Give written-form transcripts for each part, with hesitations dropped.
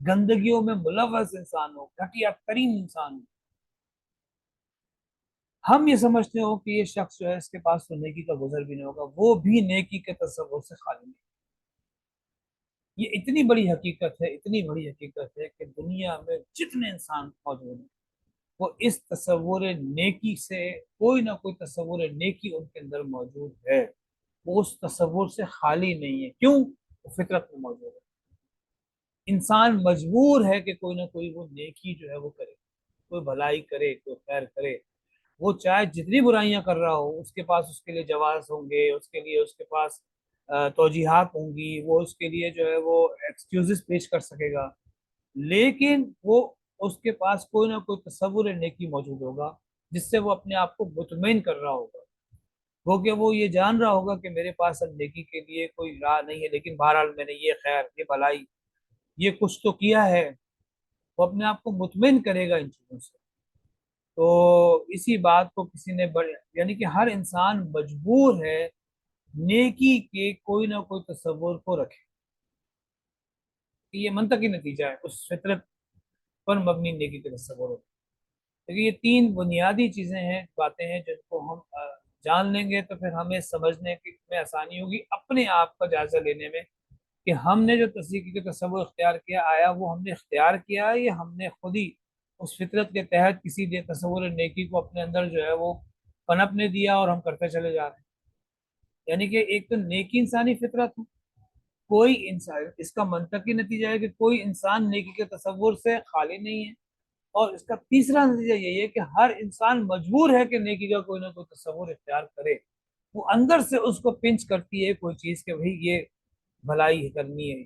گندگیوں میں ملوث انسان ہو، گھٹیا ترین انسان ہو، ہم یہ سمجھتے ہو کہ یہ شخص جو ہے اس کے پاس تو نیکی کا گزر بھی نہیں ہوگا، وہ بھی نیکی کے تصور سے خالی نہیں۔ یہ اتنی بڑی حقیقت ہے، اتنی بڑی حقیقت ہے کہ دنیا میں جتنے انسان موجود ہیں وہ اس تصور نیکی سے، کوئی نہ کوئی تصور نیکی ان کے اندر موجود ہے، وہ اس تصور سے خالی نہیں ہے۔ کیوں؟ وہ فطرت میں موجود ہے۔ انسان مجبور ہے کہ کوئی نہ کوئی وہ نیکی جو ہے وہ کرے، کوئی بھلائی کرے، کوئی خیر کرے، وہ چاہے جتنی برائیاں کر رہا ہو، اس کے پاس اس کے لیے جواز ہوں گے، اس کے لیے اس کے پاس توجیحات ہوں گی، وہ اس کے لیے جو ہے وہ ایکسکیوزز پیش کر سکے گا، لیکن وہ اس کے پاس کوئی نہ کوئی تصور نیکی موجود ہوگا جس سے وہ اپنے آپ کو مطمئن کر رہا ہوگا، وہ کہ وہ یہ جان رہا ہوگا کہ میرے پاس اب نیکی کے لیے کوئی راہ نہیں ہے، لیکن بہرحال میں نے یہ خیر، یہ بھلائی، یہ کچھ تو کیا ہے، وہ اپنے آپ کو مطمئن کرے گا ان چیزوں سے۔ تو اسی بات کو کسی نے بڑے، یعنی کہ ہر انسان مجبور ہے نیکی کے کوئی نہ کوئی تصور کو رکھے، یہ منطقی نتیجہ ہے اس فطرت پر مبنی نیکی کے تصور ہوتے ہیں۔ لیکن یہ تین بنیادی چیزیں ہیں، باتیں ہیں جن کو ہم جان لیں گے تو پھر ہمیں سمجھنے میں آسانی ہوگی، اپنے آپ کا جائزہ لینے میں، کہ ہم نے جو تصدیقی کا تصور اختیار کیا، آیا وہ ہم نے اختیار کیا یا ہم نے خود ہی اس فطرت کے تحت کسی تصور نیکی کو اپنے اندر جو ہے وہ پنپنے دیا اور ہم کرتے چلے جا رہے ہیں۔ یعنی کہ ایک تو نیکی انسانی فطرت ہے، کوئی انسان، اس کا منطقی نتیجہ ہے کہ کوئی انسان نیکی کے تصور سے خالی نہیں ہے، اور اس کا تیسرا نتیجہ یہی ہے کہ ہر انسان مجبور ہے کہ نیکی کا کوئی نہ کوئی تصور اختیار کرے، وہ اندر سے اس کو پنچ کرتی ہے کوئی چیز کہ بھئی یہ بھلائی کرنی ہے،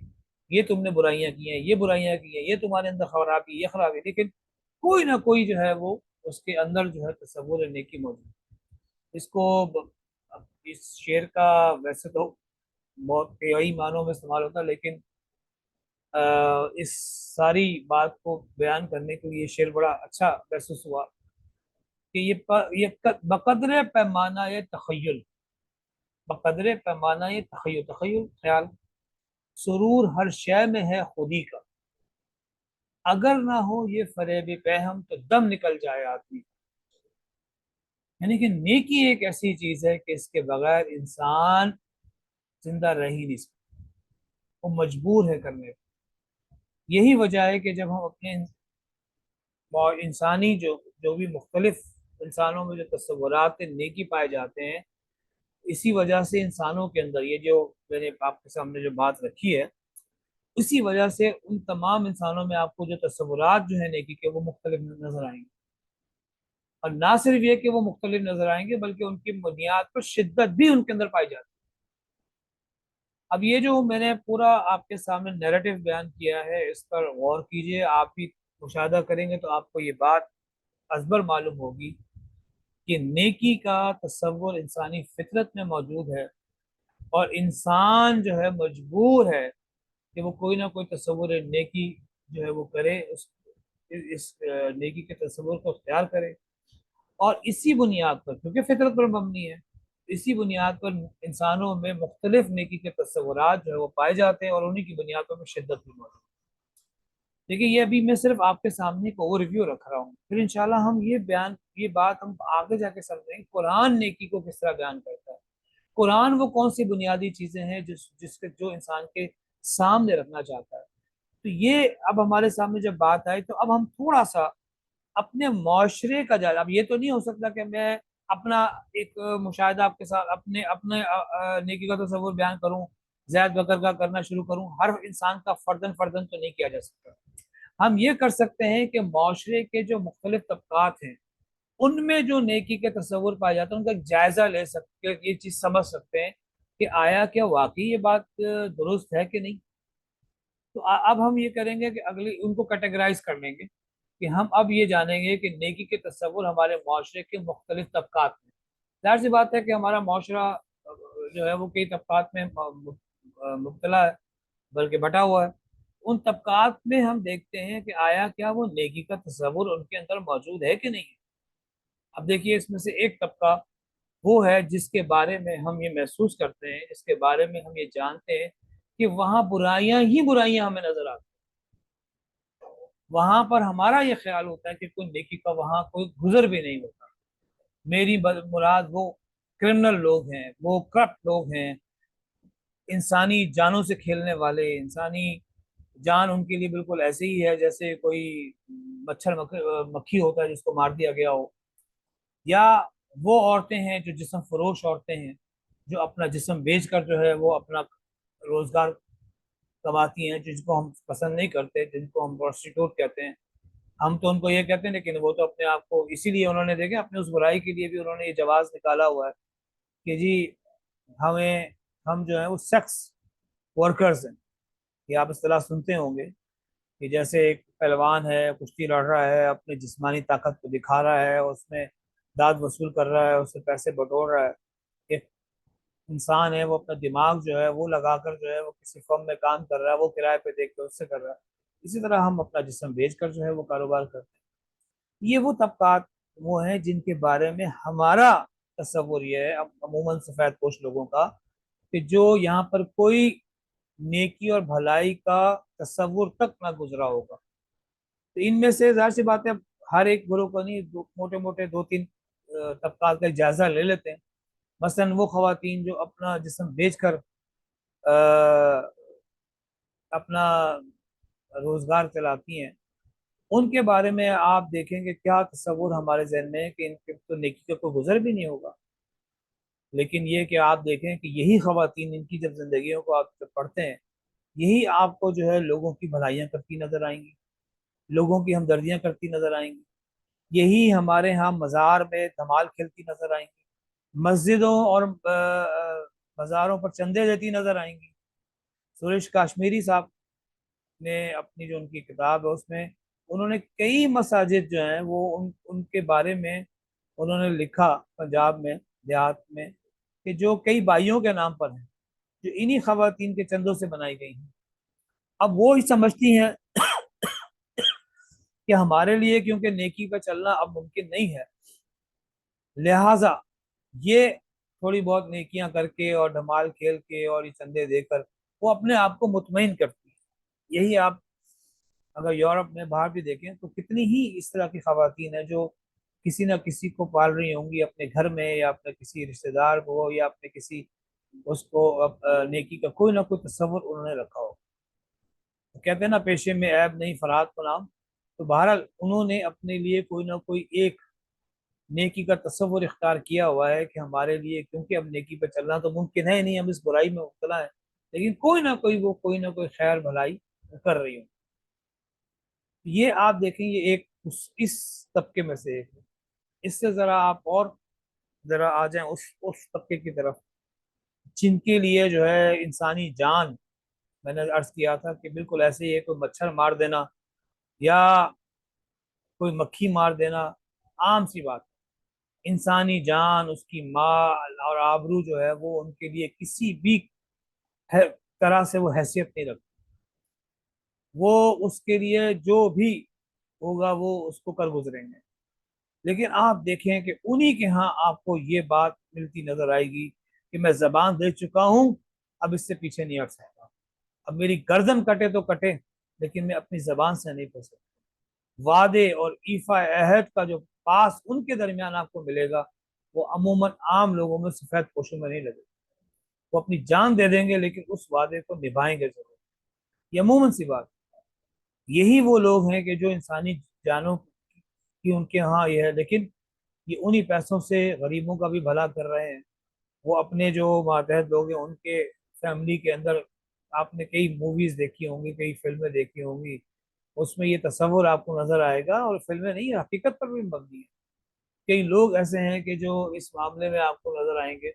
یہ تم نے برائیاں کی ہیں، یہ برائیاں کی ہیں، یہ تمہارے اندر خرابی، یہ خرابی، لیکن کوئی نہ کوئی جو ہے وہ اس کے اندر جو ہے تصور نیکی موجود ہے۔ اس کو اس شعر کا ویسے تو بہت کئی معنوں میں استعمال ہوتا ہے، لیکن اس ساری بات کو بیان کرنے کے لیے یہ شعر بڑا اچھا محسوس ہوا کہ یہ بقدر پیمانہ تخیل، بقدر پیمانہ تخیل، تخیل خیال، سرور ہر شے میں ہے خودی کا، اگر نہ ہو یہ فریب پہم تو دم نکل جائے آدمی۔ یعنی کہ نیکی ایک ایسی چیز ہے کہ اس کے بغیر انسان زندہ رہ ہی نہیں سکتا، وہ مجبور ہے کرنے پر۔ یہی وجہ ہے کہ جب ہم اپنے انسانی جو بھی مختلف انسانوں میں جو تصورات نیکی پائے جاتے ہیں، اسی وجہ سے انسانوں کے اندر یہ جو میں نے آپ کے سامنے جو بات رکھی ہے، اسی وجہ سے ان تمام انسانوں میں آپ کو جو تصورات جو ہیں نیکی کے وہ مختلف نظر آئیں گے، اور نہ صرف یہ کہ وہ مختلف نظر آئیں گے بلکہ ان کی بنیاد پر شدت بھی ان کے اندر پائی جاتی ہے۔ اب یہ جو میں نے پورا آپ کے سامنے نیریٹو بیان کیا ہے، اس پر غور کیجئے، آپ بھی مشاہدہ کریں گے تو آپ کو یہ بات ازبر معلوم ہوگی کہ نیکی کا تصور انسانی فطرت میں موجود ہے، اور انسان جو ہے مجبور ہے کہ وہ کوئی نہ کوئی تصور نیکی جو ہے وہ کرے، اس نیکی کے تصور کو اختیار کرے، اور اسی بنیاد پر، کیونکہ فطرت پر مبنی ہے، اسی بنیاد پر انسانوں میں مختلف نیکی کے تصورات جو ہے وہ پائے جاتے ہیں، اور انہی کی بنیاد پر شدت بھی موجود ہے۔ دیکھیے یہ ابھی میں صرف آپ کے سامنے ایک اوور ریویو رکھ رہا ہوں، پھر انشاءاللہ ہم یہ بات ہم آگے جا کے سمجھیں گے قرآن نیکی کو کس طرح بیان کرتا ہے، قرآن وہ کون سی بنیادی چیزیں ہیں جو انسان کے سامنے رکھنا چاہتا ہے۔ تو یہ اب ہمارے سامنے جب بات آئی تو اب ہم تھوڑا سا اپنے معاشرے کا جائزہ، اب یہ تو نہیں ہو سکتا کہ میں اپنا ایک مشاہدہ آپ کے ساتھ اپنے نیکی کا تصور بیان کروں، زید بکر کا کرنا شروع کروں، ہر انسان کا فردن فردن تو نہیں کیا جا سکتا۔ ہم یہ کر سکتے ہیں کہ معاشرے کے جو مختلف طبقات ہیں ان میں جو نیکی کے تصور پائے جاتے ہیں ان کا ایک جائزہ لے سکتے، یہ چیز سمجھ سکتے ہیں کہ آیا کیا واقعی یہ بات درست ہے کہ نہیں۔ تو اب ہم یہ کریں گے کہ اگلی ان کو کیٹیگرائز کر لیں گے کہ ہم اب یہ جانیں گے کہ نیکی کے تصور ہمارے معاشرے کے مختلف طبقات میں، ظاہر سی بات ہے کہ ہمارا معاشرہ جو ہے وہ کئی طبقات میں مبتلا ہے، بلکہ بٹا ہوا ہے۔ ان طبقات میں ہم دیکھتے ہیں کہ آیا کیا وہ نیکی کا تصور ان کے اندر موجود ہے کہ نہیں ہے۔ اب دیکھیے اس میں سے ایک طبقہ وہ ہے جس کے بارے میں ہم یہ محسوس کرتے ہیں، جس کے بارے میں ہم یہ جانتے ہیں کہ وہاں برائیاں ہی برائیاں ہمیں نظر آتی ہیں، وہاں پر ہمارا یہ خیال ہوتا ہے کہ کوئی نیکی کا وہاں کوئی گزر بھی نہیں ہوتا. میری مراد وہ کرمنل لوگ ہیں، وہ کرپٹ لوگ ہیں، انسانی جانوں سے کھیلنے والے. انسانی جان ان کے لیے بالکل ایسے ہی ہے جیسے کوئی مچھر مکھی ہوتا ہے جس کو مار دیا گیا ہو. یا وہ عورتیں ہیں جو جسم فروش عورتیں ہیں، جو اپنا جسم بیچ کر جو ہے وہ اپنا روزگار کماتی ہیں، جن کو ہم پسند نہیں کرتے، جن کو ہم پروسٹیٹیوٹ کہتے ہیں. ہم تو ان کو یہ کہتے ہیں، لیکن وہ تو اپنے آپ کو اسی لیے انہوں نے دیکھے اپنے اس برائی کے لیے بھی انہوں نے یہ جواز نکالا ہوا ہے کہ جی ہمیں ہم جو ہے وہ سیکس ورکرز ہیں. یہ آپ اصطلاح سنتے ہوں گے کہ جیسے ایک پہلوان ہے، کشتی لڑ رہا ہے، اپنی جسمانی طاقت کو دکھا رہا ہے، اس میں داد وصول کر رہا ہے، اس سے پیسے بٹور رہا ہے. ایک انسان ہے وہ اپنا دماغ جو ہے وہ لگا کر جو ہے وہ کسی فرم میں کام کر رہا ہے، وہ کرائے پہ دیکھ کے اس سے کر رہا ہے. اسی طرح ہم اپنا جسم بیچ کر جو ہے وہ کاروبار کرتے ہیں. یہ وہ طبقات وہ ہیں جن کے بارے میں ہمارا تصور یہ ہے عموماً سفید پوش لوگوں کا، کہ جو یہاں پر کوئی نیکی اور بھلائی کا تصور تک نہ گزرا ہوگا. تو ان میں سے ظاہر سی بات ہے ہر ایک گروہ کو نہیں، موٹے موٹے دو تین طبقات کا جائزہ لے لیتے ہیں. مثلا وہ خواتین جو اپنا جسم بیچ کر اپنا روزگار چلاتی ہیں، ان کے بارے میں آپ دیکھیں کہ کیا تصور ہمارے ذہن میں ہے کہ ان کے تو نیکی کا کوئی گزر بھی نہیں ہوگا. لیکن یہ کہ آپ دیکھیں کہ یہی خواتین ان کی جب زندگیوں کو آپ جب پڑھتے ہیں، یہی آپ کو جو ہے لوگوں کی بھلائیاں کرتی نظر آئیں گی، لوگوں کی ہمدردیاں کرتی نظر آئیں گی. یہی ہمارے ہاں مزار میں دھمال کھیلتی نظر آئیں گی، مسجدوں اور مزاروں پر چندے دیتی نظر آئیں گی. سریش کاشمیری صاحب نے اپنی جو ان کی کتاب ہے اس میں انہوں نے کئی مساجد جو ہیں وہ ان کے بارے میں انہوں نے لکھا پنجاب میں دیہات میں، کہ جو کئی بھائیوں کے نام پر ہیں، جو انہی خواتین کے چندوں سے بنائی گئی ہیں. اب وہ ہی سمجھتی ہیں کہ ہمارے لیے کیونکہ نیکی پہ چلنا اب ممکن نہیں ہے، لہٰذا یہ تھوڑی بہت نیکیاں کر کے اور دھمال کھیل کے اور یہ چندے دے کر وہ اپنے آپ کو مطمئن کرتی ہیں. یہی آپ اگر یورپ میں باہر بھی دیکھیں تو کتنی ہی اس طرح کی خواتین ہیں جو کسی نہ کسی کو پال رہی ہوں گی اپنے گھر میں، یا اپنے کسی رشتہ دار کو، یا اپنے کسی اس کو نیکی کا کوئی نہ کوئی تصور انہوں نے رکھا ہو. کہتے ہیں نا پیشے میں عیب نہیں فرات کو نام. تو بہرحال انہوں نے اپنے لیے کوئی نہ کوئی ایک نیکی کا تصور اختیار کیا ہوا ہے کہ ہمارے لیے کیونکہ اب نیکی پہ چلنا تو ممکن ہے نہیں، ہم اس برائی میں مبتلا ہیں، لیکن کوئی نہ کوئی وہ کوئی نہ کوئی خیر بھلائی کر رہی ہوں. یہ آپ دیکھیں یہ ایک اس طبقے میں سے ایک ہے. اس سے ذرا آپ اور ذرا آ جائیں اس طبقے کی طرف جن کے لیے جو ہے انسانی جان، میں نے عرض کیا تھا کہ بالکل ایسے ہی ہے، کوئی مچھر مار دینا یا کوئی مکھی مار دینا عام سی بات. انسانی جان، اس کی مال اور آبرو جو ہے وہ ان کے لیے کسی بھی طرح سے وہ حیثیت نہیں رکھتی. وہ اس کے لیے جو بھی ہوگا وہ اس کو کر گزریں گے. لیکن آپ دیکھیں کہ انہی کے ہاں آپ کو یہ بات ملتی نظر آئے گی کہ میں زبان دے چکا ہوں، اب اس سے پیچھے نہیں ہٹ سکتا. اب میری گردن کٹے تو کٹے، لیکن میں اپنی زبان سے نہیں پڑ سکتا. وعدے اور ایفا عہد کا جو پاس ان کے درمیان آپ کو ملے گا وہ عموماً عام لوگوں میں سفید پوشوں میں نہیں لگے. وہ اپنی جان دے دیں گے لیکن اس وعدے کو نبھائیں گے ضرور. یہ عموماً سی بات. یہی وہ لوگ ہیں کہ جو انسانی جانوں کی ان کے ہاں یہ ہے، لیکن یہ انہی پیسوں سے غریبوں کا بھی بھلا کر رہے ہیں. وہ اپنے جو ماتحت لوگ ہیں ان کے فیملی کے اندر آپ نے کئی موویز دیکھی ہوں گی، کئی فلمیں دیکھی ہوں گی، اس میں یہ تصور آپ کو نظر آئے گا. اور فلمیں نہیں، حقیقت پر بھی مبنی ہے. کئی لوگ ایسے ہیں کہ جو اس معاملے میں آپ کو نظر آئیں گے.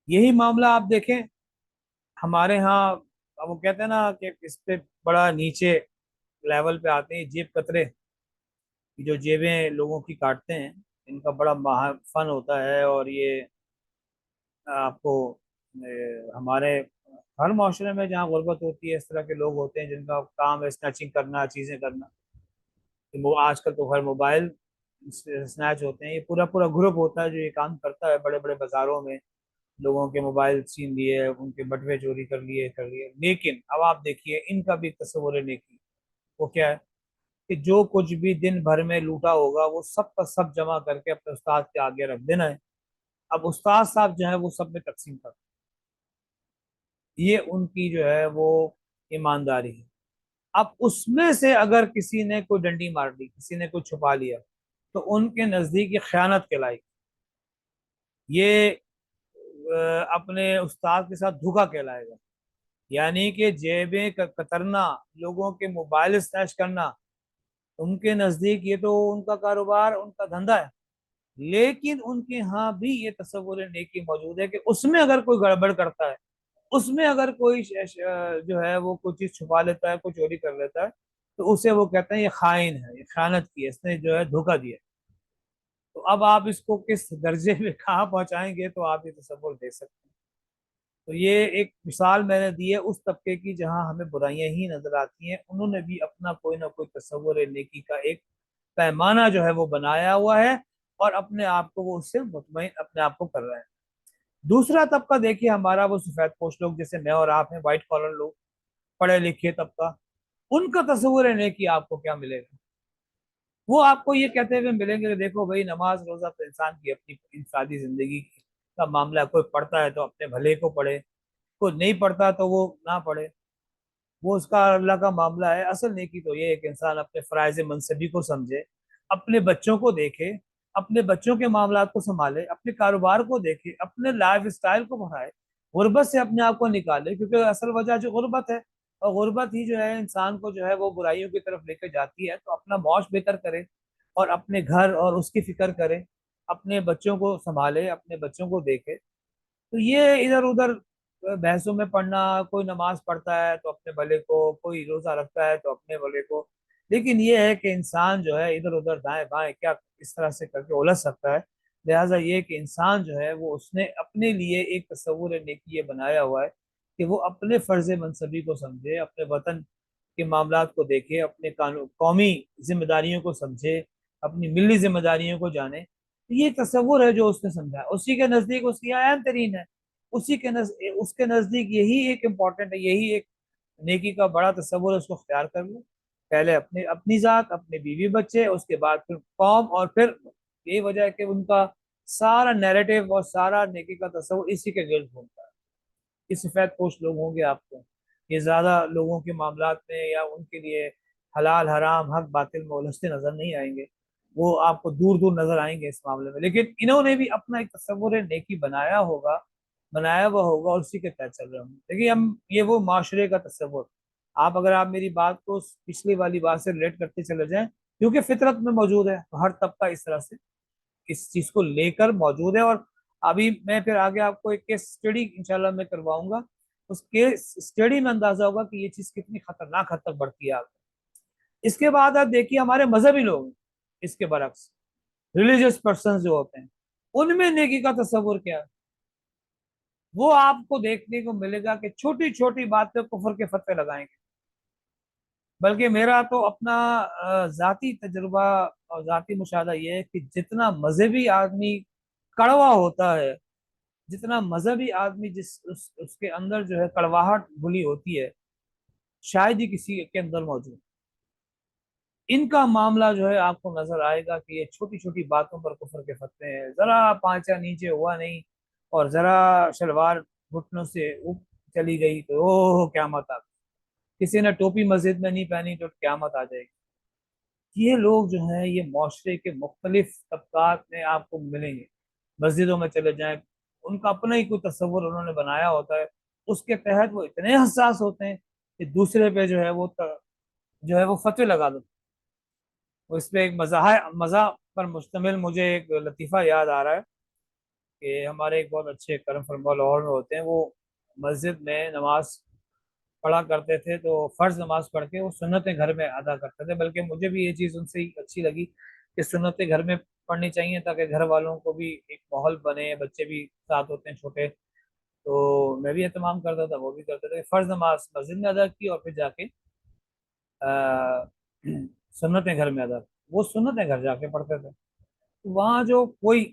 یہی معاملہ آپ دیکھیں ہمارے ہاں، اب وہ کہتے ہیں نا کہ اس پہ بڑا نیچے لیول پہ آتے ہیں جیب کترے، جو جیبیں لوگوں کی کاٹتے ہیں، ان کا بڑا فن ہوتا ہے. اور یہ آپ کو ہمارے ہر معاشرے میں جہاں غربت ہوتی ہے اس طرح کے لوگ ہوتے ہیں جن کا کام ہے اسنیچنگ کرنا، چیزیں کرنا. وہ آج کل تو ہر موبائل اسنیچ ہوتے ہیں. یہ پورا پورا گروپ ہوتا ہے جو یہ کام کرتا ہے بڑے بڑے بازاروں میں. لوگوں کے موبائل چھین لیے، ان کے بٹوے چوری کر لیے. لیکن اب آپ دیکھیے ان کا بھی تصور نیکی، وہ کیا ہے کہ جو کچھ بھی دن بھر میں لوٹا ہوگا وہ سب کا سب جمع کر کے اپنے استاد کے آگے رکھ دینا ہے. اب استاد صاحب جو ہے وہ سب میں تقسیم کر، یہ ان کی جو ہے وہ ایمانداری ہے. اب اس میں سے اگر کسی نے کوئی ڈنڈی مار دی، کسی نے کوئی چھپا لیا، تو ان کے نزدیک یہ خیانت کہلائے گی، یہ اپنے استاد کے ساتھ دھوکا کہلائے گا. یعنی کہ جیبیں کترنا، لوگوں کے موبائل اسنیچ کرنا، ان کے نزدیک یہ تو ان کا کاروبار، ان کا دھندا ہے. لیکن ان کے ہاں بھی یہ تصور نیکی موجود ہے کہ اس میں اگر کوئی گڑبڑ کرتا ہے، اس میں اگر کوئی جو ہے وہ کوئی چیز چھپا لیتا ہے، کوئی چوری کر لیتا ہے، تو اسے وہ کہتے ہیں یہ خائن ہے، یہ خیانت کی ہے، اس نے جو ہے دھوکہ دیا. تو اب آپ اس کو کس درجے میں کہاں پہنچائیں گے تو آپ یہ تصور دے سکتے ہیں. تو یہ ایک مثال میں نے دی ہے اس طبقے کی جہاں ہمیں برائیاں ہی نظر آتی ہیں. انہوں نے بھی اپنا کوئی نہ کوئی تصور نیکی کا ایک پیمانہ جو ہے وہ بنایا ہوا ہے، اور اپنے آپ کو وہ اس سے مطمئن اپنے آپ کو کر رہے ہیں. دوسرا طبقہ دیکھیے ہمارا، وہ سفید پوش لوگ جیسے میں اور آپ ہیں، وائٹ کالر لوگ، پڑھے لکھے طبقہ. ان کا تصور نیکی آپ کو کیا ملے گا؟ وہ آپ کو یہ کہتے ہوئے ملیں گے کہ دیکھو بھائی، نماز روزہ تو انسان کی اپنی انفرادی زندگی کا معاملہ ہے. کوئی پڑھتا ہے تو اپنے بھلے کو پڑھے، کوئی نہیں پڑھتا تو وہ نہ پڑھے، وہ اس کا اللہ کا معاملہ ہے. اصل نیکی تو یہ ہے کہ انسان اپنے فرائض منصبی کو سمجھے، اپنے بچوں کو دیکھے، اپنے بچوں کے معاملات کو سنبھالے، اپنے کاروبار کو دیکھے، اپنے لائف اسٹائل کو بڑھائے، غربت سے اپنے آپ کو نکالے. کیونکہ اصل وجہ جو غربت ہے، اور غربت ہی جو ہے انسان کو جو ہے وہ برائیوں کی طرف لے کے جاتی ہے. تو اپنا معاش بہتر کرے، اور اپنے گھر اور اس کی فکر کرے، اپنے بچوں کو سنبھالے، اپنے بچوں کو دیکھے. تو یہ ادھر ادھر بحثوں میں پڑھنا، کوئی نماز پڑھتا ہے تو اپنے بھلے کو، کوئی روزہ رکھتا ہے تو اپنے بھلے کو. لیکن یہ ہے کہ انسان جو ہے ادھر ادھر دائیں بائیں کیا اس طرح سے کر کے الجھ سکتا ہے. لہٰذا یہ کہ انسان جو ہے وہ اس نے اپنے لیے ایک تصور نیکی یہ بنایا ہوا ہے کہ وہ اپنے فرض منصبی کو سمجھے، اپنے وطن کے معاملات کو دیکھے، اپنے قومی ذمہ داریوں کو سمجھے، اپنی ملی ذمہ داریوں کو جانے. یہ تصور ہے جو اس نے سمجھا، اسی کے نزدیک اس کی اہم ترین ہے. اس کے نزدیک یہی ایک امپورٹنٹ ہے، یہی ایک نیکی کا بڑا تصور ہے. اس کو اختیار کر لو، پہلے اپنی ذات، اپنے بیوی بچے، اس کے بعد پھر قوم، اور پھر یہی وجہ ہے کہ ان کا سارا نیریٹو اور سارا نیکی کا تصور اسی کے گرد گھومتا ہے. یہ سفید پوش لوگ ہوں گے آپ کو، یہ زیادہ لوگوں کے معاملات میں یا ان کے لیے حلال حرام حق باطل میں الجھتے نظر نہیں آئیں گے. وہ آپ کو دور دور نظر آئیں گے اس معاملے میں. لیکن انہوں نے بھی اپنا ایک تصور نیکی بنایا ہوا ہوگا، اور اسی کے تحت چل رہے ہوں گے. دیکھیے ہم یہ وہ معاشرے کا تصور، اگر آپ میری بات کو پچھلی والی بات سے ریلیٹ کرتے چلے جائیں، کیونکہ فطرت میں موجود ہے، ہر طبقہ اس طرح سے اس چیز کو لے کر موجود ہے. اور ابھی میں پھر آگے آپ کو ایک کیس اسٹڈی انشاءاللہ میں کرواؤں گا. اس کیس اسٹڈی میں اندازہ ہوگا کہ یہ چیز کتنی خطرناک حد تک بڑھتی ہے آگے. اس کے بعد آپ دیکھیے ہمارے مذہبی لوگ، اس کے برعکس ریلیجیس پرسنز جو ہوتے ہیں، ان میں نیکی کا تصور کیا ہے؟ وہ آپ کو دیکھنے کو ملے گا کہ چھوٹی چھوٹی بات پہ کفر کے فتوے لگائیں گے. بلکہ میرا تو اپنا ذاتی تجربہ اور ذاتی مشاہدہ یہ ہے کہ جتنا مذہبی آدمی کڑوا ہوتا ہے، جتنا مذہبی آدمی اس کے اندر جو ہے کڑواہٹ بھلی ہوتی ہے، شاید ہی کسی کے اندر موجود. ان کا معاملہ جو ہے آپ کو نظر آئے گا کہ یہ چھوٹی چھوٹی باتوں پر کفر کے فتوے ہیں. ذرا پانچا نیچے ہوا نہیں، اور ذرا شلوار گھٹنوں سے چلی گئی تو قیامت آ گئی. کسی نے ٹوپی مسجد میں نہیں پہنی تو قیامت آ جائے گی. یہ لوگ جو ہیں یہ معاشرے کے مختلف طبقات میں آپ کو ملیں گے. مسجدوں میں چلے جائیں، ان کا اپنا ہی کوئی تصور انہوں نے بنایا ہوتا ہے. اس کے تحت وہ اتنے حساس ہوتے ہیں کہ دوسرے پہ جو ہے وہ فتوی لگا دو. اس پہ ایک مزاح پر مشتمل مجھے ایک لطیفہ یاد آ رہا ہے کہ ہمارے ایک بہت اچھے کرم فرما لاہور میں ہوتے ہیں. وہ مسجد میں نماز پڑھا کرتے تھے، تو فرض نماز پڑھ کے وہ سنتیں گھر میں ادا کرتے تھے. بلکہ مجھے بھی یہ چیز ان سے ہی اچھی لگی کہ سنتیں گھر میں پڑھنی چاہیے تاکہ گھر والوں کو بھی ایک ماحول بنے. بچے بھی ساتھ ہوتے ہیں چھوٹے، تو میں بھی اہتمام کرتا تھا، وہ بھی کرتے تھے. فرض نماز مسجد میں ادا کی، اور پھر جا کے سنتیں گھر میں ادا کی. وہ سنتیں گھر جا کے پڑھتے تھے. وہاں جو کوئی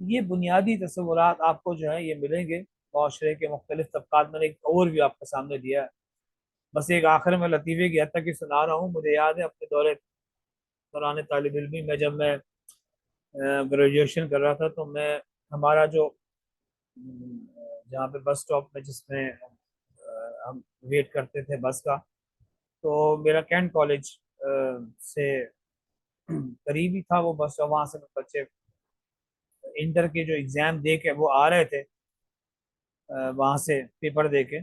یہ بنیادی تصورات آپ کو جو ہے یہ ملیں گے معاشرے کے مختلف طبقات میں. ایک اوور ویو آپ کے سامنے دیا ہے. بس ایک آخر میں لطیفے کی حد تک ہی سنا رہا ہوں. مجھے یاد ہے اپنے دوران طالب علمی میں جب میں گریجویشن کر رہا تھا تو میں ہمارا جو جہاں پہ بس اسٹاپ میں جس میں ہم ویٹ کرتے تھے بس کا, تو میرا کینٹ کالج سے قریب ہی تھا وہ بس. وہاں سے بچے انٹر کے جو ایگزام دے کے وہ آ رہے تھے وہاں سے پیپر دے کے,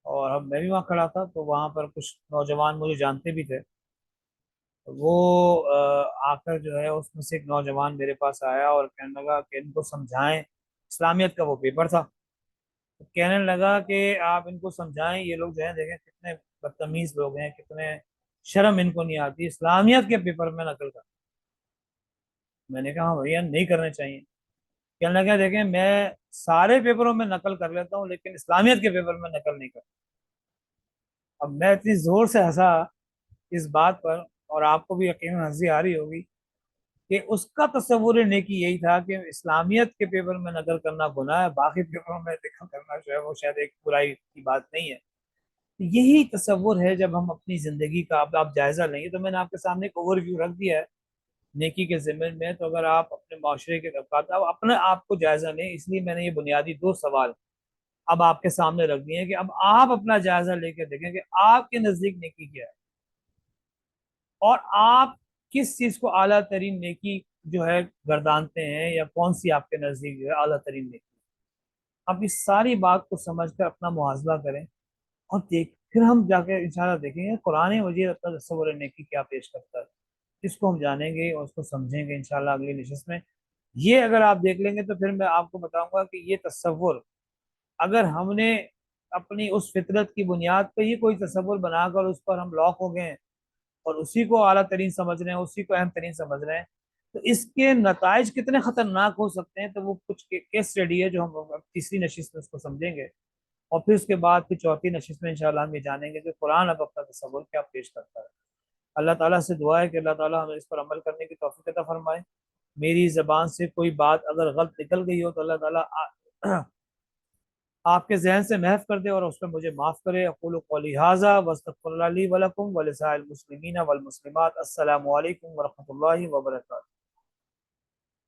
اور میں بھی وہاں کھڑا تھا. تو وہاں پر کچھ نوجوان مجھے جانتے بھی تھے. وہ آ کر جو ہے اس میں سے ایک نوجوان میرے پاس آیا اور کہنے لگا کہ ان کو سمجھائیں. اسلامیت کا وہ پیپر تھا. کہنے لگا کہ آپ ان کو سمجھائیں, یہ لوگ جو ہے دیکھیں کتنے بدتمیز لوگ ہیں, کتنے شرم ان کو نہیں آتی, اسلامیت کے پیپر میں نقل کر. میں نے کہا ہاں بھیا نہیں کرنے چاہیے. کہنے لگا دیکھیں میں سارے پیپروں میں نقل کر لیتا ہوں لیکن اسلامیت کے پیپر میں نقل نہیں کرتا. اب میں اتنی زور سے ہنسا اس بات پر, اور آپ کو بھی یقیناً ہنسی آ رہی ہوگی, کہ اس کا تصور نیکی یہی تھا کہ اسلامیت کے پیپر میں نقل کرنا گناہ ہے, باقی پیپروں میں نقل کرنا جو ہے وہ شاید ایک برائی کی بات نہیں ہے. یہی تصور ہے جب ہم اپنی زندگی کا اب آپ جائزہ لیں گے. تو میں نے آپ کے سامنے ایک اوور ویو رکھ دیا ہے نیکی کے ضمن میں. تو اگر آپ اپنے معاشرے کے طبقات اب اپنے آپ کو جائزہ لیں, اس لیے میں نے یہ بنیادی 2 سوال اب آپ کے سامنے رکھ دیے ہیں کہ اب آپ اپنا جائزہ لے کے دیکھیں کہ آپ کے نزدیک نیکی کیا ہے, اور آپ کس چیز کو اعلیٰ ترین نیکی جو ہے گردانتے ہیں, یا کون سی آپ کے نزدیک جو ہے اعلیٰ ترین نیکی. اب اس ساری بات کو سمجھ کر اپنا محاسبہ کریں, اور دیکھ پھر ہم جا کے انشاءاللہ دیکھیں گے قرآن مجید اپنا تصور نیکی کیا پیش کرتا ہے. اس کو ہم جانیں گے اور اس کو سمجھیں گے انشاءاللہ اگلی نشست میں. یہ اگر آپ دیکھ لیں گے تو پھر میں آپ کو بتاؤں گا کہ یہ تصور اگر ہم نے اپنی اس فطرت کی بنیاد پہ یہ کوئی تصور بنا کر اس پر ہم لاک ہو گئے ہیں اور اسی کو اعلیٰ ترین سمجھ رہے ہیں, اسی کو اہم ترین سمجھ رہے ہیں, تو اس کے نتائج کتنے خطرناک ہو سکتے ہیں. تو وہ کچھ کیس اسٹڈی ہے جو ہم تیسری نشست میں اس کو سمجھیں گے, اور پھر اس کے بعد پھر چوتھی نشست میں انشاءاللہ ہم یہ جانیں گے کہ قرآن اب اپنا تصور کیا پیش کرتا ہے. اللہ تعالیٰ سے دعا ہے کہ اللہ تعالیٰ ہمیں اس پر عمل کرنے کی توفیق عطا فرمائے. میری زبان سے کوئی بات اگر غلط نکل گئی ہو تو اللہ تعالیٰ آپ کے ذہن سے محف کر دے اور اس پہ مجھے معاف کرے. اقول قولی ھذا واستغفر اللہ لی ولکم ولسائر المسلمین والمسلمات. السلام علیکم ورحمۃ اللہ وبرکاتہ.